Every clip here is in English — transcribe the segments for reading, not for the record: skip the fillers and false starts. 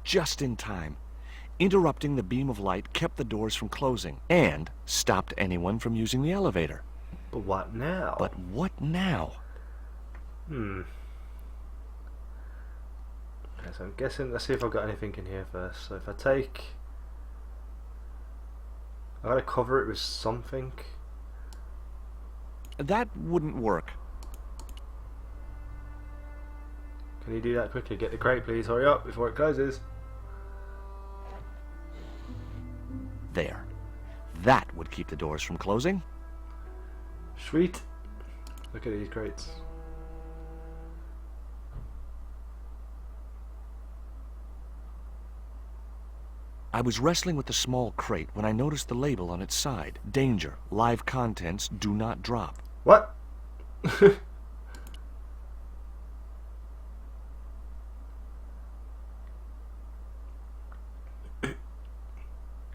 just in time. Interrupting the beam of light kept the doors from closing and stopped anyone from using the elevator. But what now? But what now? Okay, so I'm guessing, let's see if I've got anything in here first. So if I take... I gotta cover it with something. That wouldn't work. Can you do that quickly? Get the crate, please. Hurry up before it closes. There. That would keep the doors from closing. Sweet. Look at these crates. I was wrestling with the small crate when I noticed the label on its side. Danger. Live contents do not drop. What?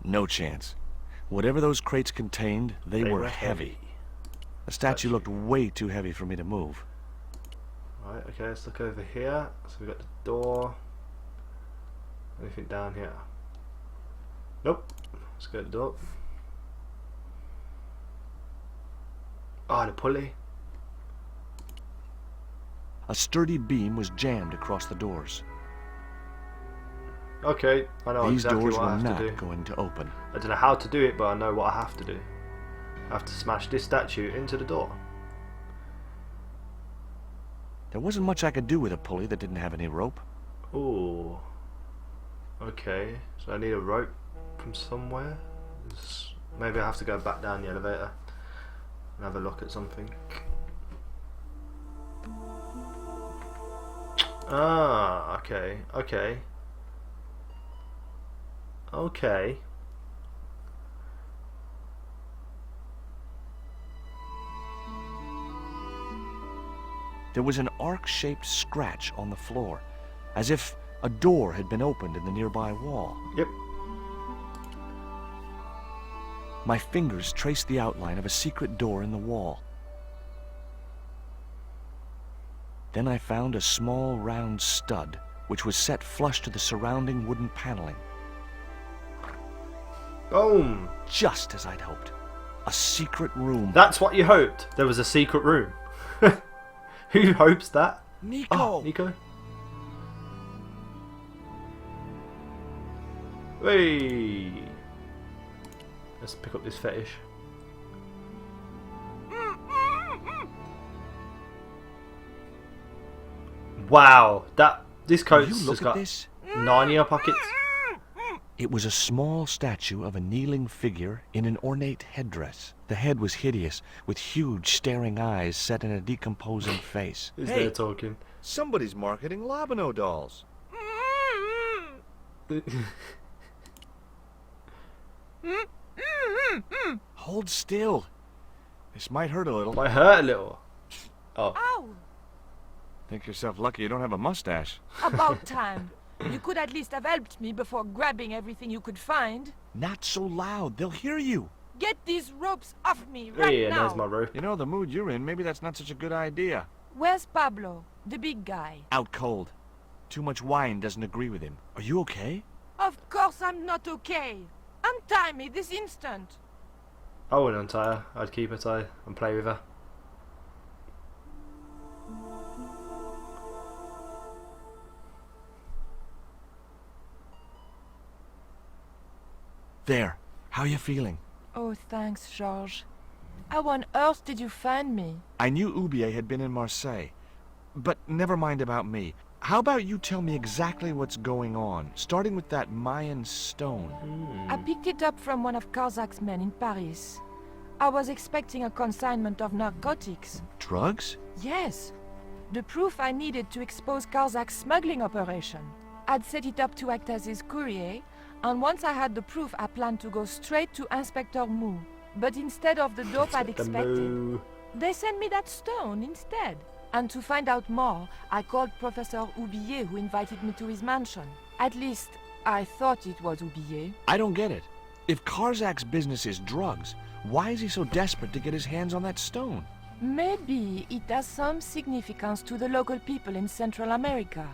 No chance. Whatever those crates contained, they were heavy. The statue looked way too heavy for me to move. Right, okay, let's look over here. So we've got the door. Anything down here? Nope. Let's go to the door. Ah, the pulley. A sturdy beam was jammed across the doors. Okay, I know These exactly doors what I were have to not do. going to open. I don't know how to do it, but I know what I have to do. I have to smash this statue into the door. There wasn't much I could do with a pulley that didn't have any rope. Ooh. Okay, so I need a rope from somewhere. Maybe I have to go back down the elevator and have a look at something. Ah, okay, okay. Okay. There was an arc-shaped scratch on the floor, as if a door had been opened in the nearby wall. Yep. My fingers traced the outline of a secret door in the wall. Then I found a small round stud, which was set flush to the surrounding wooden paneling. Boom! Just as I'd hoped. A secret room. That's what you hoped? There was a secret room? Who hopes that? Nico! Oh, Nico? Hey! Let's pick up this fetish. Wow, this coat's Will you just look at got this? Narnia pockets. It was a small statue of a kneeling figure in an ornate headdress. The head was hideous, with huge staring eyes set in a decomposing face. Who's there talking? Somebody's marketing Labano dolls. Hold still. This might hurt a little. Might hurt a little. Oh. Ow! Think yourself lucky you don't have a mustache. About time. You could at least have helped me before grabbing everything you could find. Not so loud. They'll hear you. Get these ropes off me right Yeah, now. there's my rope. You know, the mood you're in, maybe that's not such a good idea. Where's Pablo, the big guy? Out cold. Too much wine doesn't agree with him. Are you okay? Of course I'm not okay. Untie me this instant. I wouldn't untie her. I'd keep her tied and play with her. There. How you feeling? Oh, thanks, Georges. How on earth did you find me? I knew Oubier had been in Marseille. But never mind about me. How about you tell me exactly what's going on, starting with that Mayan stone? I picked it up from one of Carzak's men in Paris. I was expecting a consignment of narcotics. Drugs? Yes. The proof I needed to expose Carzak's smuggling operation. I'd set it up to act as his courier, and once I had the proof, I planned to go straight to Inspector Mou. But instead of the dope I'd expected, they sent me that stone instead. And to find out more, I called Professor Oubier, who invited me to his mansion. At least, I thought it was Oubier. I don't get it. If Karzak's business is drugs, why is he so desperate to get his hands on that stone? Maybe it has some significance to the local people in Central America.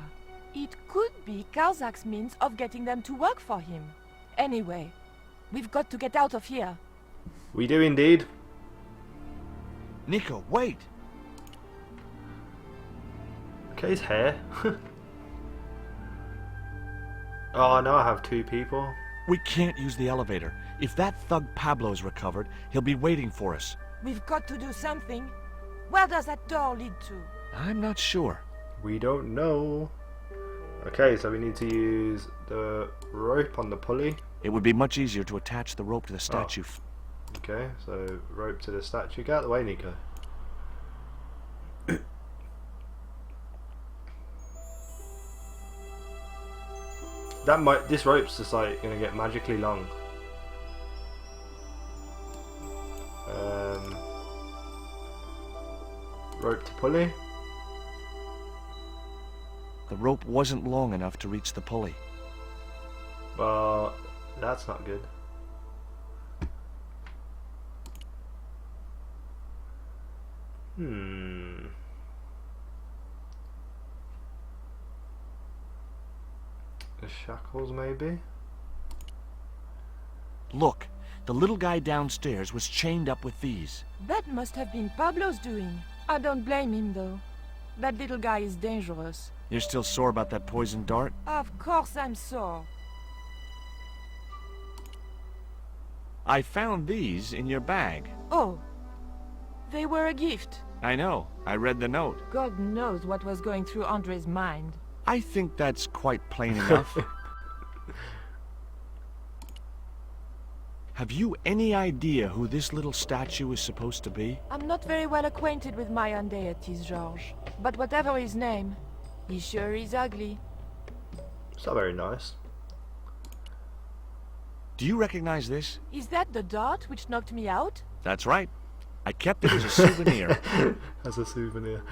It could be Karzak's means of getting them to work for him. Anyway, we've got to get out of here. We do indeed. Nico, wait! Okay, his hair. Oh, now I have 2 people. We can't use the elevator. If that thug Pablo's recovered, he'll be waiting for us. We've got to do something. Where does that door lead to? I'm not sure. We don't know. Okay, so we need to use the rope on the pulley. It would be much easier to attach the rope to the statue. Okay, so rope to the statue. Get out of the way, Nico. This rope's just like gonna get magically long. Rope to pulley. The rope wasn't long enough to reach the pulley. Well, that's not good. The shackles, maybe? Look, the little guy downstairs was chained up with these. That must have been Pablo's doing. I don't blame him, though. That little guy is dangerous. You're still sore about that poison dart? Of course I'm sore. I found these in your bag. Oh, they were a gift. I know. I read the note. God knows what was going through Andre's mind. I think that's quite plain enough. Have you any idea who this little statue is supposed to be? I'm not very well acquainted with Mayan deities, Georges. But whatever his name, he sure is ugly. It's not very nice. Do you recognize this? Is that the dart which knocked me out? That's right. I kept it as a souvenir. As a souvenir.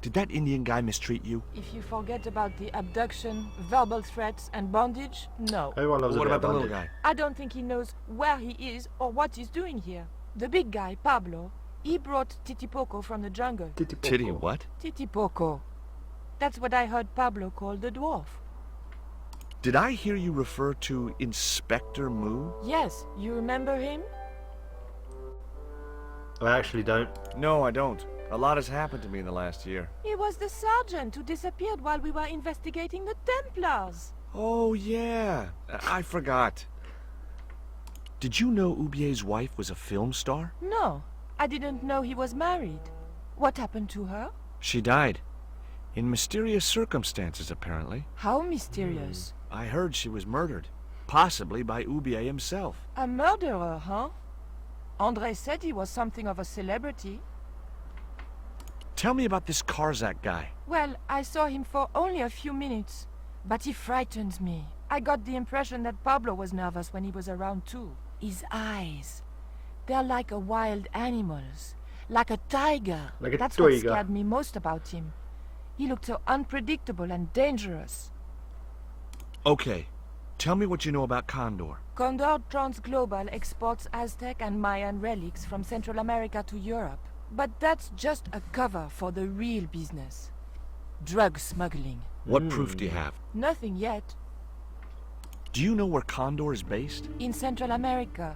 Did that Indian guy mistreat you? If you forget about the abduction, verbal threats, and bondage, no. Everyone loves What a bit about the of little bondage. guy? I don't think he knows where he is or what he's doing here. The big guy, Pablo, he brought Titipoco from the jungle. Titty what? Titipoco. That's what I heard Pablo call the dwarf. Did I hear you refer to Inspector Moo? Yes, you remember him? I actually don't. No, I don't. A lot has happened to me in the last year. He was the sergeant who disappeared while we were investigating the Templars. Oh, yeah. I forgot. Did you know Oubier's wife was a film star? No, I didn't know he was married. What happened to her? She died. In mysterious circumstances, apparently. How mysterious. I heard she was murdered. Possibly by Oubier himself. A murderer, huh? Andre said he was something of a celebrity. Tell me about this Karzak guy. Well, I saw him for only a few minutes, but he frightened me. I got the impression that Pablo was nervous when he was around too. His eyes, they're like a wild animal's, like a tiger. Like a That's what tiger. scared me most about him. He looked so unpredictable and dangerous. Okay, tell me what you know about Condor. Condor Transglobal exports Aztec and Mayan relics from Central America to Europe. But that's just a cover for the real business. Drug smuggling. What proof do you have? Nothing yet. Do you know where Condor is based? In Central America.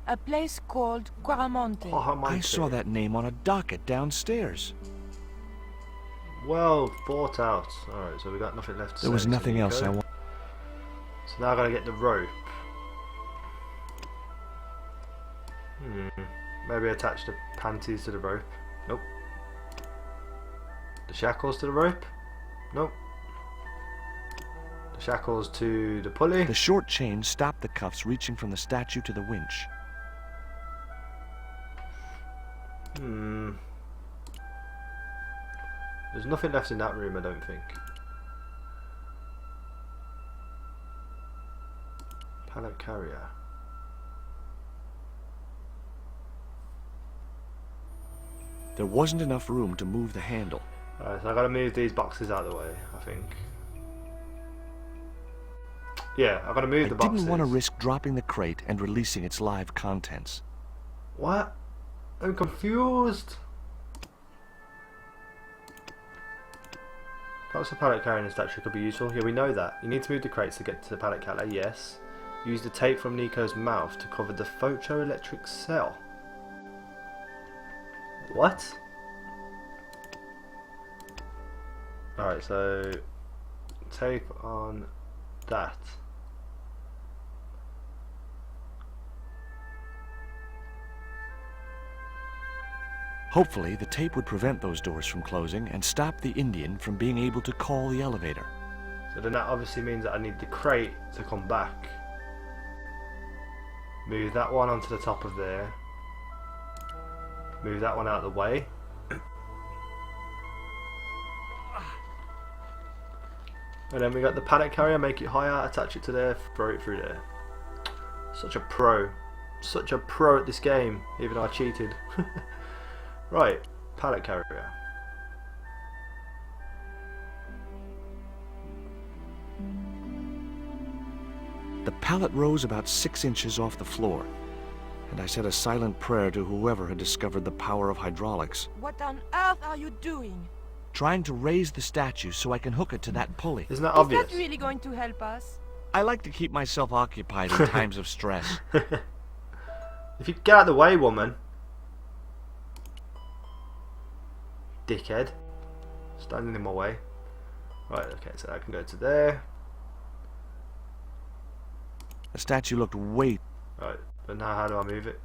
A place called QUARAMONTE. I saw that name on a docket downstairs. Well thought out. Alright, so we got nothing left to There was say, nothing so else I Nico. want. So now I gotta get the rope. Maybe attach the panties to the rope. Nope. The shackles to the rope. Nope. The shackles to the pulley. The short chain stopped the cuffs reaching from the statue to the winch. There's nothing left in that room, I don't think. Pallet carrier. There wasn't enough room to move the handle. Alright, so I gotta move these boxes out of the way, I think. Yeah, I gotta move the I boxes. didn't want to risk dropping the crate and releasing its live contents. What? I'm confused. Perhaps a pallet carrying statue could be useful. Yeah, we know that. You need to move the crates to get to the pallet carrier. Yes. Use the tape from Nico's mouth to cover the photoelectric cell. What? Alright, so tape on that. Hopefully, the tape would prevent those doors from closing and stop the Indian from being able to call the elevator. So then that obviously means that I need the crate to come back. Move that one onto the top of there. Move that one out of the way. And then we got the pallet carrier, make it higher, attach it to there, throw it through there. Such a pro. Such a pro at this game, even though I cheated. Right, pallet carrier. The pallet rose about 6 inches off the floor, and I said a silent prayer to whoever had discovered the power of hydraulics. What on earth are you doing? Trying to raise the statue so I can hook it to that pulley. Isn't that obvious? Is that really going to help us? I like to keep myself occupied in times of stress. If you get out of the way, woman. Dickhead. Standing in my way. Right, okay, so I can go to there. The statue looked way... Right, but now how do I move it?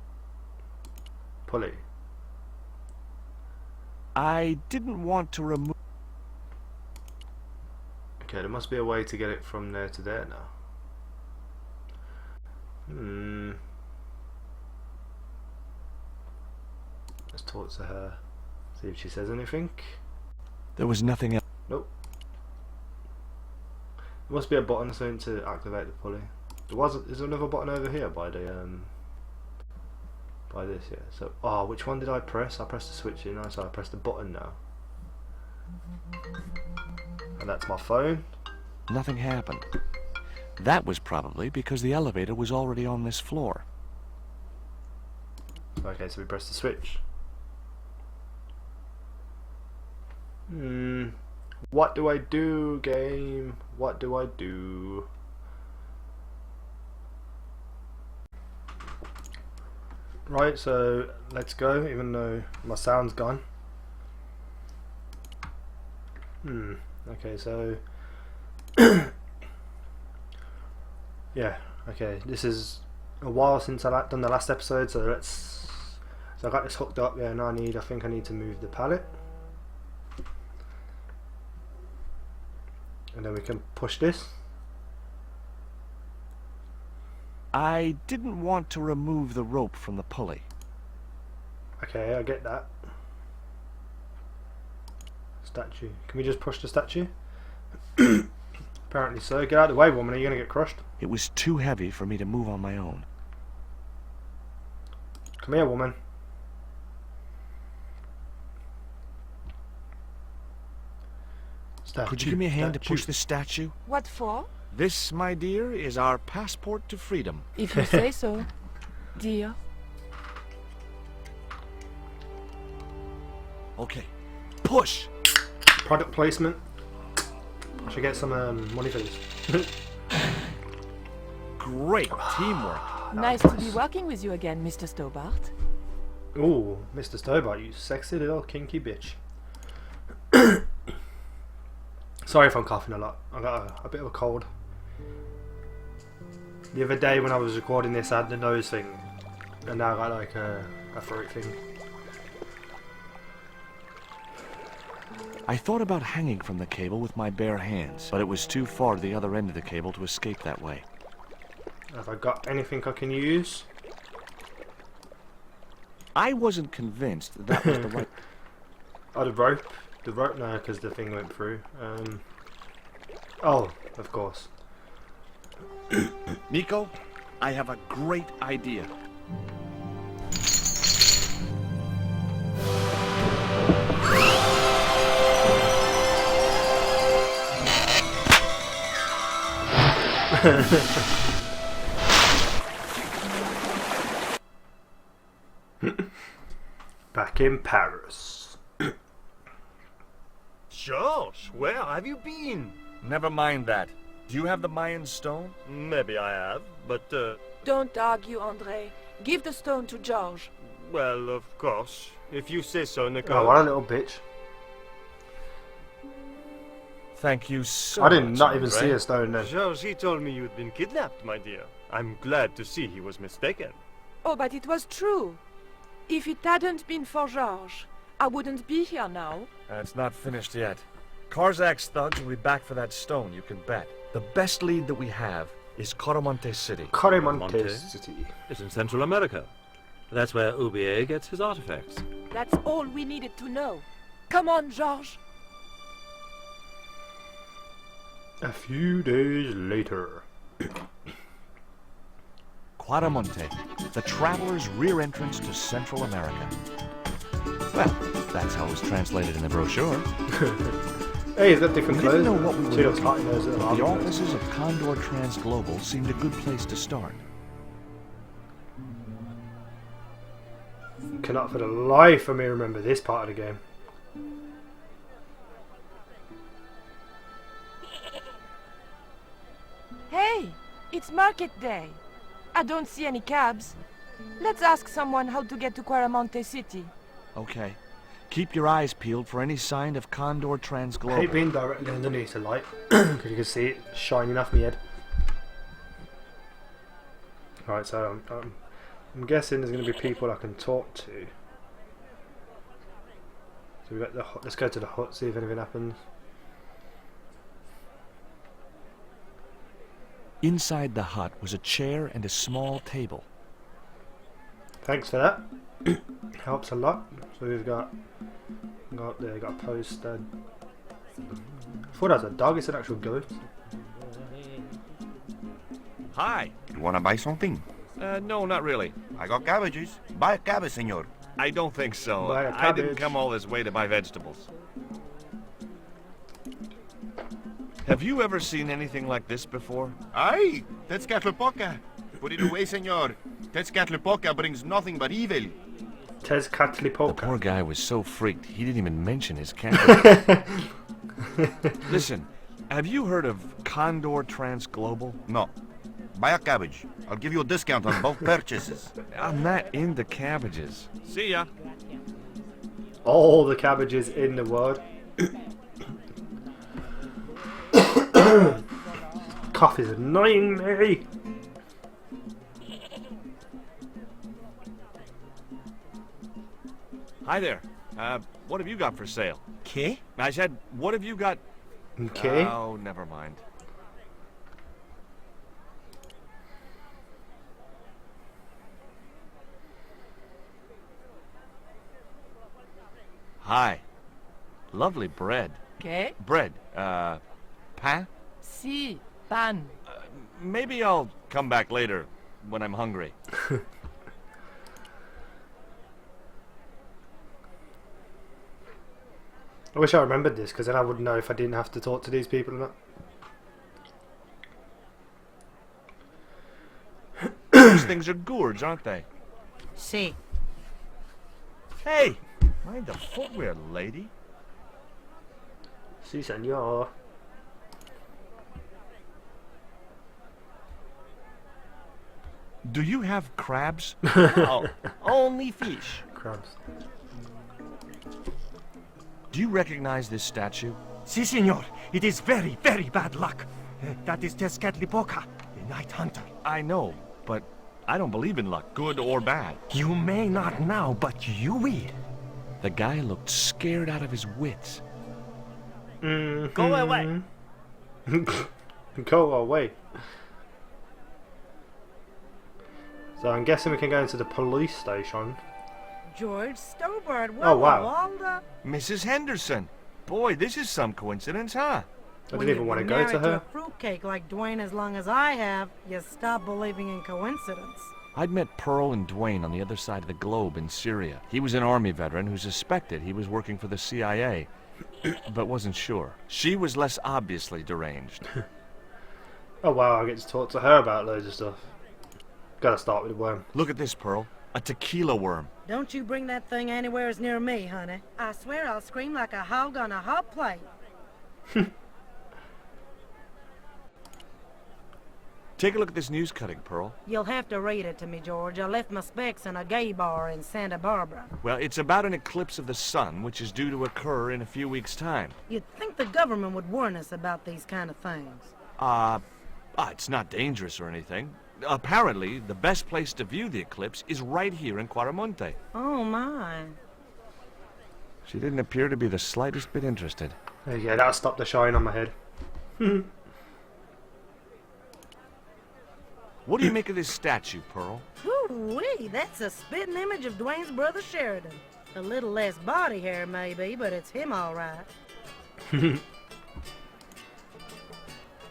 Pulley. I didn't want to remove... Okay, there must be a way to get it from there to there now. Let's talk to her. See if she says anything. There was nothing else. Nope. There must be a button or something to activate the pulley. There's another button over here by the by this, yeah. So which one did I press? I pressed the switch, didn't I? So I pressed the button now. And that's my phone. Nothing happened. That was probably because the elevator was already on this floor. Okay, so we press the switch. What do I do, game? What do I do? Right, so let's go, even though my sound's gone. Okay, so yeah, okay, this is a while since I done the last episode, so I got this hooked up. Yeah, now I think I need to move the pallet, and then we can push this. I didn't want to remove the rope from the pulley. Okay, I get that. Statue. Can we just push the statue? Apparently so. Get out of the way, woman, are you going to get crushed? It was too heavy for me to move on my own. Come here, woman. Statue. Could you give me a hand to push this statue? What for? This, my dear, is our passport to freedom. If you say so, dear. Okay, push! Product placement. I should get some money for this. Great teamwork. Nice to be working with you again, Mr. Stobart. Ooh, Mr. Stobart, you sexy little kinky bitch. Sorry if I'm coughing a lot. I got a bit of a cold. The other day when I was recording this, I had the nose thing, and now I got like a throat thing. I thought about hanging from the cable with my bare hands, but it was too far to the other end of the cable to escape that way. Have I got anything I can use? I wasn't convinced that was the right... Oh, the rope. The rope, no, because the thing went through. Oh, of course. Nico, I have a great idea. Back in Paris. George, where have you been? Never mind that. Do you have the Mayan stone? Maybe I have, but, Don't argue, André. Give the stone to George. well, of course. If you say so, Oh, Nicole. what a little bitch. Thank you so I did much, not even Andre. see a stone then. George, he told me you'd been kidnapped, my dear. I'm glad to see he was mistaken. Oh, but it was true. If it hadn't been for George, I wouldn't be here now. It's not finished yet. Karzak's thugs will be back for that stone, you can bet. The best lead that we have is QUARAMONTE City. QUARAMONTE Monte. City. It's in Central America. That's where Ubier gets his artifacts. That's all we needed to know. Come on, George. A few days later. QUARAMONTE, the traveler's rear entrance to Central America. Well, that's how it was translated in the brochure. Hey, he's got different We clothes. didn't know what we were See those looking hot for, nose but and the army clothes. offices of Condor Transglobal seemed a good place to start. Cannot for the life of me remember this part of the game. Hey, it's market day. I don't see any cabs. Let's ask someone how to get to QUARAMONTE City. Okay. Keep your eyes peeled for any sign of Condor I hate Transglobal. being directly underneath the light because you can see it shining off my head. Right, so I'm guessing there's going to be people I can talk to. So we got the hut. Let's go to the hut, see if anything happens. Inside the hut was a chair and a small table. Thanks for that. Helps a lot. So we've got there, got a poster. I thought that was a dog. It's an actual goat. Hi. You wanna buy something? No, not really. I got cabbages. Buy a cabbage, senor. I don't think so. Buy a I didn't cabbage. come all this way to buy vegetables. Have you ever seen anything like this before? Aye, Tezcatlipoca. Put it away, senor. Tezcatlipoca brings nothing but evil. The Tezcatlipoca. poor guy was so freaked, he didn't even mention his cabbage. Listen, have you heard of Condor Transglobal? No. Buy a cabbage. I'll give you a discount on both purchases. I'm not into cabbages. See ya. All the cabbages in the world. Cough is annoying me. Hi there. What have you got for sale? ¿Qué? I said, what have you got? Okay. Oh, never mind. Hi. Lovely bread. Okay? Bread. Pain? Si, pan. Maybe I'll come back later when I'm hungry. I wish I remembered this because then I would know if I didn't have to talk to these people or not. These things are gourds, aren't they? See, Hey! Mind the footwear, lady. Si, senor. Do you have crabs? Oh, only fish. Crabs. Do you recognize this statue? Si, senor. It is very, very bad luck. That is Tezcatlipoca, the Night Hunter. I know, but I don't believe in luck, good or bad. You may not now, but you will. The guy looked scared out of his wits. Go away. Go away. So I'm guessing we can go into the police station. George Stobart. Oh, wow. Walda. Mrs. Henderson. Boy, this is some coincidence, huh? I didn't even want to go to To her. a fruitcake like Dwayne as long as I have, you stop believing in coincidence. I'd met Pearl and Dwayne on the other side of the globe in Syria. He was an army veteran who suspected he was working for the CIA, but wasn't sure. She was less obviously deranged. Oh wow, I get to talk to her about loads of stuff. Gotta start with the worm. Look at this, Pearl. A tequila worm. Don't you bring that thing anywhere near me, honey. I swear I'll scream like a hog on a hot plate. Take a look at this news cutting, Pearl. You'll have to read it to me, George. I left my specs in a gay bar in Santa Barbara. Well, it's about an eclipse of the sun, which is due to occur in a few weeks' time. You'd think the government would warn us about these kind of things. It's not dangerous or anything. Apparently, the best place to view the eclipse is right here in QUARAMONTE. Oh, my. She didn't appear to be the slightest bit interested. There you go, that'll stop the shine on my head. What do you make of this statue, Pearl? Ooh-wee, that's a spitting image of Dwayne's brother Sheridan. A little less body hair, maybe, but it's him all right.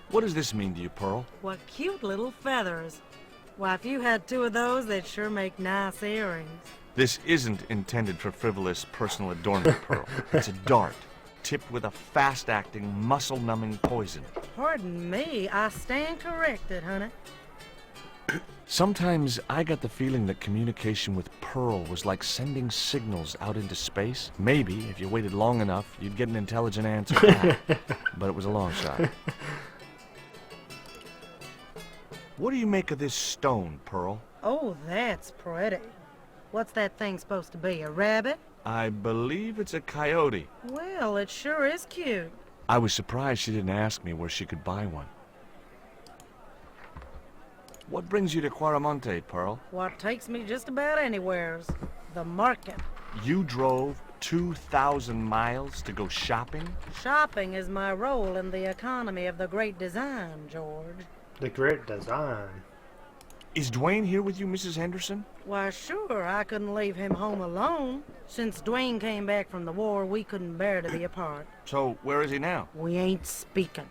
What does this mean to you, Pearl? What cute little feathers. Why, if you had two of those, they'd sure make nice earrings. This isn't intended for frivolous personal adornment, Pearl. It's a dart, tipped with a fast-acting, muscle-numbing poison. Pardon me, I stand corrected, honey. Sometimes I got the feeling that communication with Pearl was like sending signals out into space. Maybe, if you waited long enough, you'd get an intelligent answer back. But it was a long shot. What do you make of this stone, Pearl? Oh, that's pretty. What's that thing supposed to be, a rabbit? I believe it's a coyote. Well, it sure is cute. I was surprised she didn't ask me where she could buy one. What brings you to QUARAMONTE, Pearl? What takes me just about anywheres. The market. You drove 2,000 miles to go shopping? Shopping is my role in the economy of the great design, George. The great design. Is Dwayne here with you, Mrs. Henderson? Why, sure, I couldn't leave him home alone. Since Dwayne came back from the war, we couldn't bear to be apart. So, where is he now? We ain't speaking.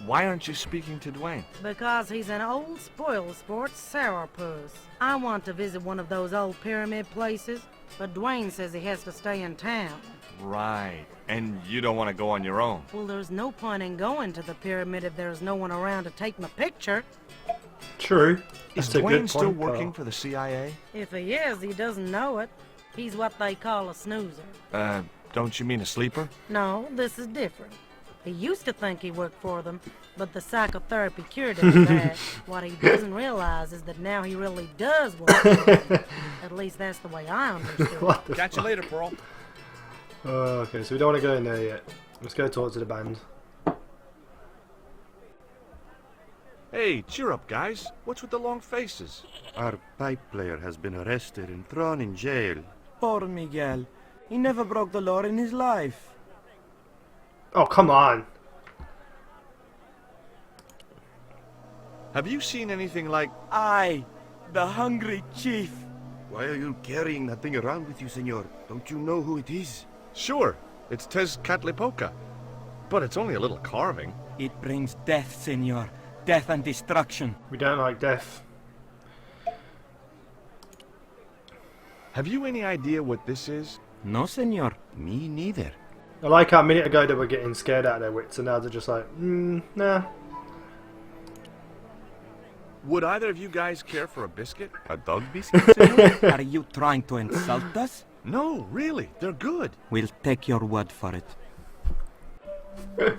Why aren't you speaking to Dwayne? Because he's an old spoil-sport sourpuss. I want to visit one of those old pyramid places, but Dwayne says he has to stay in town. Right. And you don't want to go on your own. Well, there's no point in going to the pyramid if there's no one around to take my picture. True. Is That's a good Dwayne still point, working Pearl. for the CIA? If he is, he doesn't know it. He's what they call a snoozer. Don't you mean a sleeper? No, this is different. He used to think he worked for them, but the psychotherapy cured him of that. What he doesn't realize is that now he really does work for them. At least that's the way I understood it. What the Catch you fuck? later, Pearl. Okay, so we don't want to go in there yet. Let's go talk to the band. Hey, cheer up, guys. What's with the long faces? Our pipe player has been arrested and thrown in jail. Poor Miguel. He never broke the law in his life. Oh, come on. Have you seen anything like... I, the hungry chief. Why are you carrying that thing around with you, senor? Don't you know who it is? Sure, it's Tezcatlipoca. But it's only a little carving. It brings death, senor. Death and destruction. We don't like death. Have you any idea what this is? No, senor. Me neither. I like how a minute ago they were getting scared out of their wits, and now they're just like, nah. Would either of you guys care for a biscuit? A dog biscuit, senor? Are you trying to insult us? No, really, they're good. We'll take your word for it. Do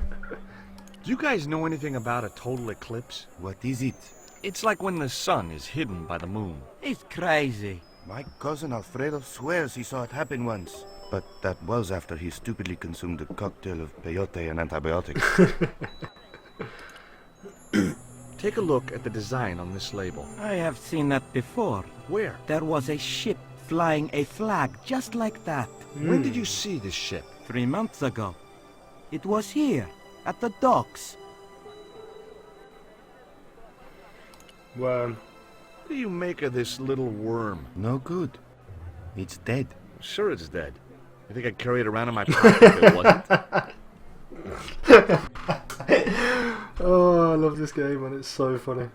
you guys know anything about a total eclipse? What is it? It's like when the sun is hidden by the moon. He's crazy. My cousin Alfredo swears he saw it happen once. But that was after he stupidly consumed a cocktail of peyote and antibiotics. Take a look at the design on this label. I have seen that before. Where? There was a ship flying a flag just like that. When did you see this ship? 3 months ago. It was here, at the docks. Worm. What do you make of this little worm? No good. It's dead. Sure it's dead. You think I'd carry it around in my pocket if it wasn't? Oh, I love this game, man. It's so funny.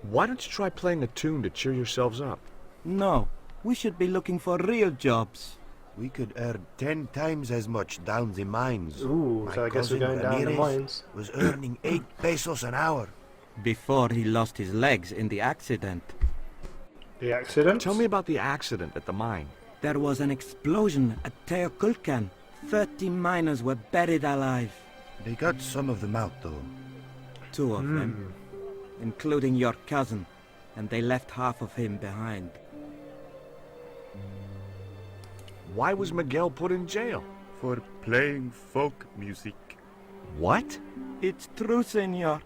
Why don't you try playing a tune to cheer yourselves up? No, we should be looking for real jobs. We could earn 10 times as much down the mines. Ooh, My so I guess we're cousin going down the Ramirez mines. was earning 8 pesos an hour. Before he lost his legs in the accident. The accident? Tell me about the accident at the mine. There was an explosion at Teoculcan. 30 miners were buried alive. They got some of them out, though. 2 of them, including your cousin, and they left half of him behind. Why was Miguel put in jail? For playing folk music. What? It's true, senor.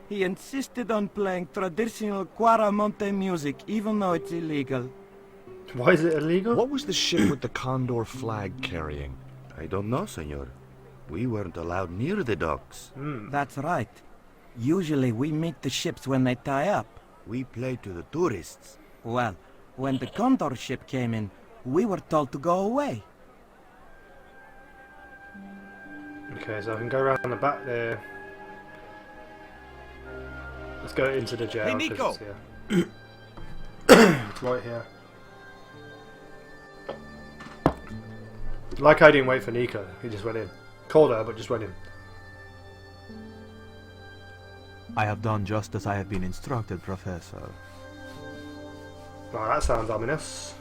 He insisted on playing traditional QUARAMONTE music, even though it's illegal. Why is it illegal? What was the ship with the condor flag carrying? I don't know, senor. We weren't allowed near the docks. That's right. Usually we meet the ships when they tie up. We played to the tourists. Well, when the condor ship came in, we were told to go away. Okay, so I can go around the back there. Let's go into the jail. Hey, 'cause Nico! It's here. It's right here. Like I didn't wait for Nico, he just went in. Called her, but just went in. I have done just as I have been instructed, Professor. Right, that sounds ominous.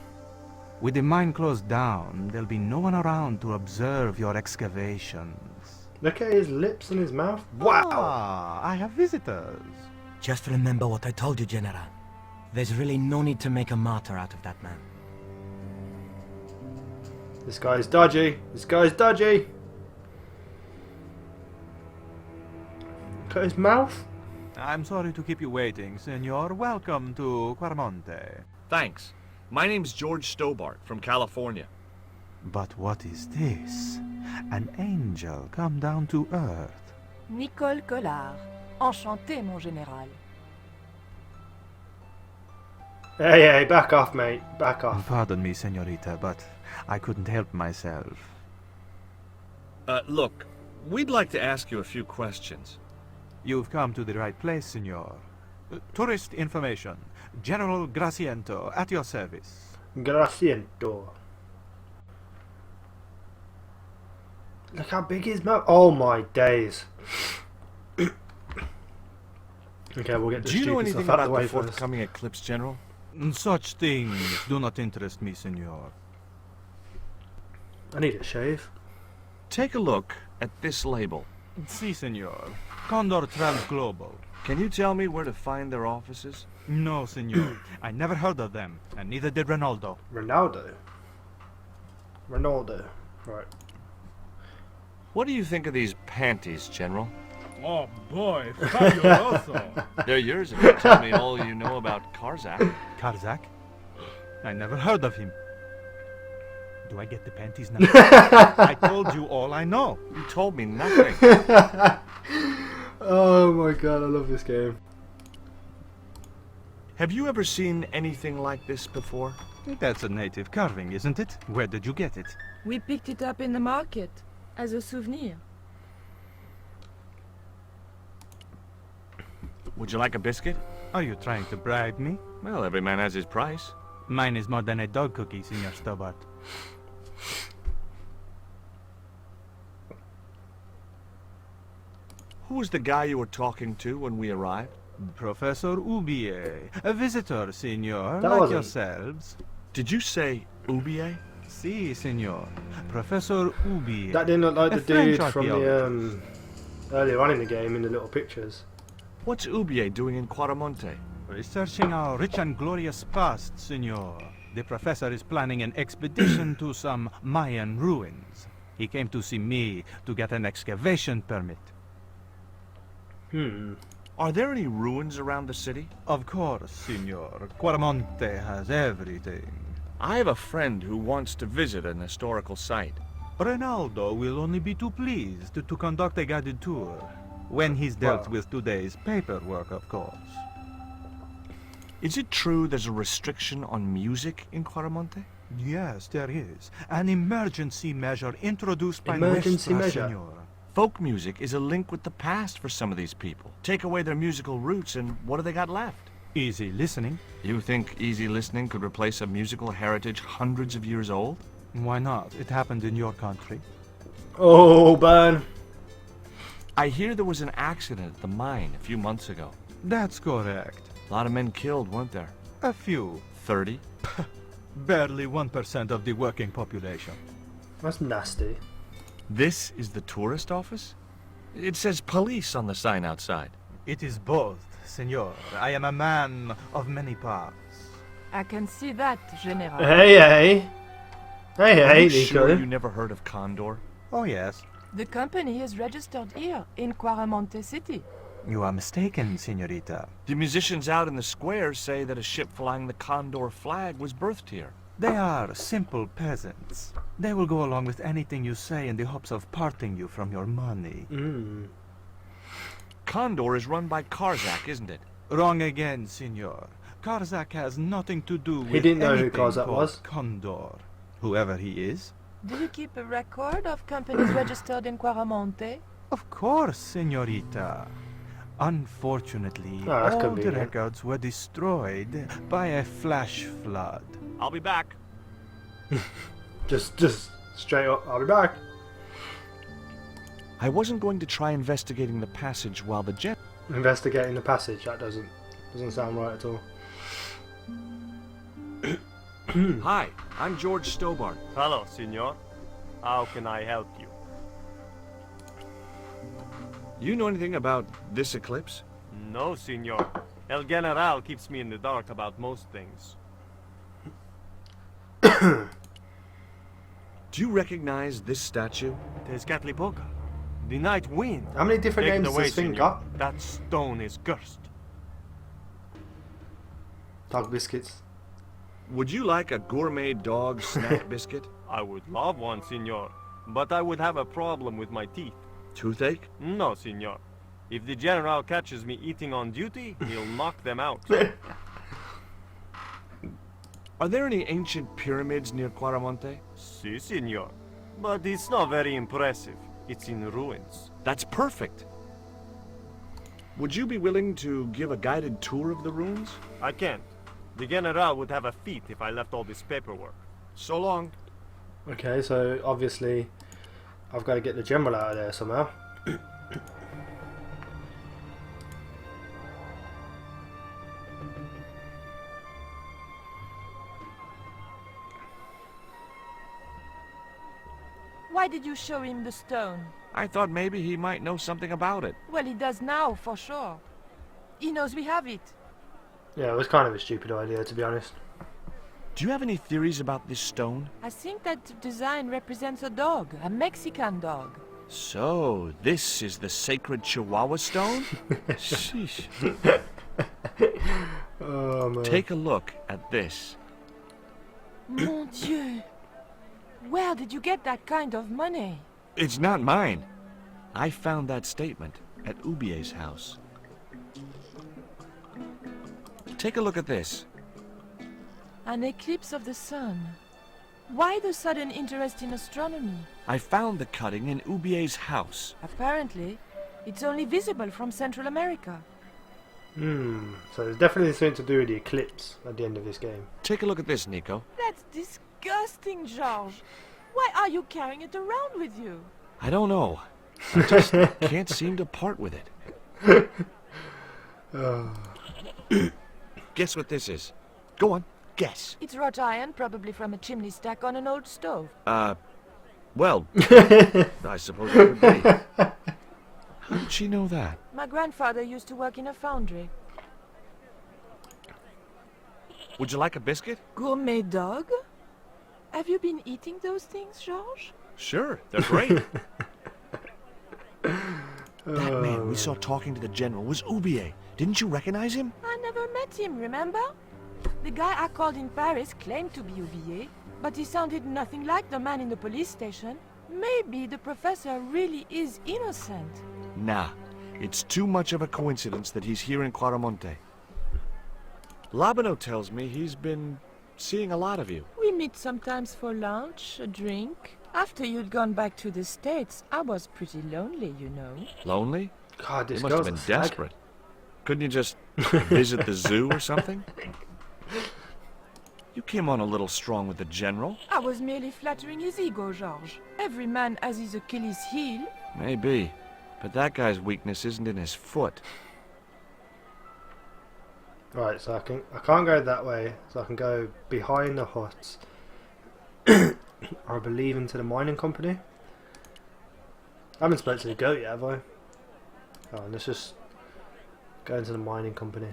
With the mine closed down, there'll be no one around to observe your excavations. Look at his lips and his mouth. Wow! Ah, I have visitors. Just remember what I told you, General. There's really no need to make a martyr out of that man. This guy's dodgy. This guy's dodgy. Look at his mouth. I'm sorry to keep you waiting, senor. Welcome to QUARAMONTE. Thanks. My name's George Stobart from California. But what is this? An angel come down to earth. Nicole Collard. Enchanté, mon général. Hey, hey, back off, mate. Back off. Pardon me, senorita, but I couldn't help myself. Look, we'd like to ask you a few questions. You've come to the right place, senor. Tourist information. General Graciento, at your service. Graciento. Look how big his mouth. Oh my days. Okay, we'll get the Do you know stupid anything stuff out of about the way the first. forthcoming eclipse, General? Such things do not interest me, senor. I need a shave. Take a look at this label. Si, senor. Condor Transglobal. Can you tell me where to find their offices? No, senor. I never heard of them, and neither did Ronaldo. Ronaldo. Ronaldo. Right. What do you think of these panties, General? Oh boy, fabuloso. They're yours if you tell me all you know about Karzak. Karzak? I never heard of him. Do I get the panties now? I told you all I know. You told me nothing. Oh my god, I love this game. Have you ever seen anything like this before? That's a native carving, isn't it? Where did you get it? We picked it up in the market as a souvenir. Would you like a biscuit? Are you trying to bribe me? Well, every man has his price. Mine is more than a dog cookie, Senor Stobart. Who was the guy you were talking to when we arrived? Professor Ubier. A visitor, senor, That like wasn't- yourselves. Did you say Ubier? Si, senor. Professor Ubier. That didn't look like A the dude French from the archaeologist. earlier on in the game in the little pictures. What's Ubier doing in Quaramonte? Researching our rich and glorious past, senor. The professor is planning an expedition to some Mayan ruins. He came to see me to get an excavation permit. Are there any ruins around the city? Of course, senor. Quaramonte has everything. I have a friend who wants to visit an historical site. Ronaldo will only be too pleased to conduct a guided tour. When he's dealt Wow. with today's paperwork, of course. Is it true there's a restriction on music in Quaramonte? Yes, there is. An emergency measure introduced by Emergency Nuestra measure? Senora. Folk music is a link with the past for some of these people. Take away their musical roots and what do they got left? Easy listening. You think easy listening could replace a musical heritage hundreds of years old? Why not? It happened in your country. Oh, burn. I hear there was an accident at the mine a few months ago. That's correct. A lot of men killed, weren't there? A few. 30? Barely 1% of the working population. That's nasty. This is the tourist office? It says police on the sign outside. It is both, senor. I am a man of many parts. I can see that, General. Hey, Are you Nico. sure you never heard of Condor? Oh, yes. The company is registered here in QUARAMONTE City. You are mistaken, senorita. The musicians out in the square say that a ship flying the Condor flag was birthed here. They are simple peasants. They will go along with anything you say in the hopes of parting you from your money. Condor is run by Karzak, isn't it? Wrong again, senor. Karzak has nothing to do with He didn't know who anything Karzak called was. Condor. Whoever he is. Do you keep a record of companies registered in QUARAMONTE? Of course, senorita. Unfortunately, Oh, that's all the convenient. records were destroyed by a flash flood. I'll be back. Just straight up. I'll be back. I wasn't going to try investigating the passage while the jet... Investigating the passage. That doesn't sound right at all. Hi, I'm George Stobart. Hello, senor. How can I help you? You know anything about this eclipse? No, senor. El General keeps me in the dark about most things. Do you recognize this statue? Tezcatlipoca. The night wind. How many different Take it names does away, this thing senor. got? That stone is cursed. Dog biscuits. Would you like a gourmet dog snack biscuit? I would love one, senor. But I would have a problem with my teeth. Toothache? No, senor. If the General catches me eating on duty, he'll knock them out. Are there any ancient pyramids near Quaramonte? Si, senor. But it's not very impressive. It's in ruins. That's perfect. Would you be willing to give a guided tour of the ruins? I can't. The General would have a fit if I left all this paperwork. So long. Okay, so obviously I've got to get the general out of there somehow. Why did you show him the stone? I thought maybe he might know something about it. Well, he does now, for sure. He knows we have it. Yeah, it was kind of a stupid idea, to be honest. Do you have any theories about this stone? I think that design represents a dog, a Mexican dog. So, this is the sacred Chihuahua stone? Sheesh. Oh, man. Take a look at this. Mon Dieu! Where did you get that kind of money? It's not mine. I found that statement at Ubier's house. Take a look at this. An eclipse of the sun. Why the sudden interest in astronomy? I found the cutting in Ubier's house. Apparently, it's only visible from Central America. So there's definitely something to do with the eclipse at the end of this game. Take a look at this, Nico. That's disgusting, George. Why are you carrying it around with you? I don't know. I just can't seem to part with it. Guess what this is? Go on, guess. It's wrought iron, probably from a chimney stack on an old stove. Well, I suppose it would be. How did she know that? My grandfather used to work in a foundry. Would you like a biscuit? Gourmet dog? Have you been eating those things, George? Sure, they're great. That man we saw talking to the general was Ubier. Didn't you recognize him? I never met him, remember? The guy I called in Paris claimed to be Ubier, but he sounded nothing like the man in the police station. Maybe the professor really is innocent. Nah, it's too much of a coincidence that he's here in Quaramonte. Labano tells me he's been seeing a lot of you. We meet sometimes for lunch, a drink. After you'd gone back to the States, I was pretty lonely, you know. Lonely? God, this You must have girl's been a slag. desperate. Couldn't you just visit the zoo or something? You came on a little strong with the general. I was merely flattering his ego, George. Every man has his Achilles heel. Maybe, but that guy's weakness isn't in his foot. Right, so I can't go that way, so I can go behind the huts. I believe into the mining company. I haven't spoken to the goat yet, have I? Oh, let's just go into the mining company.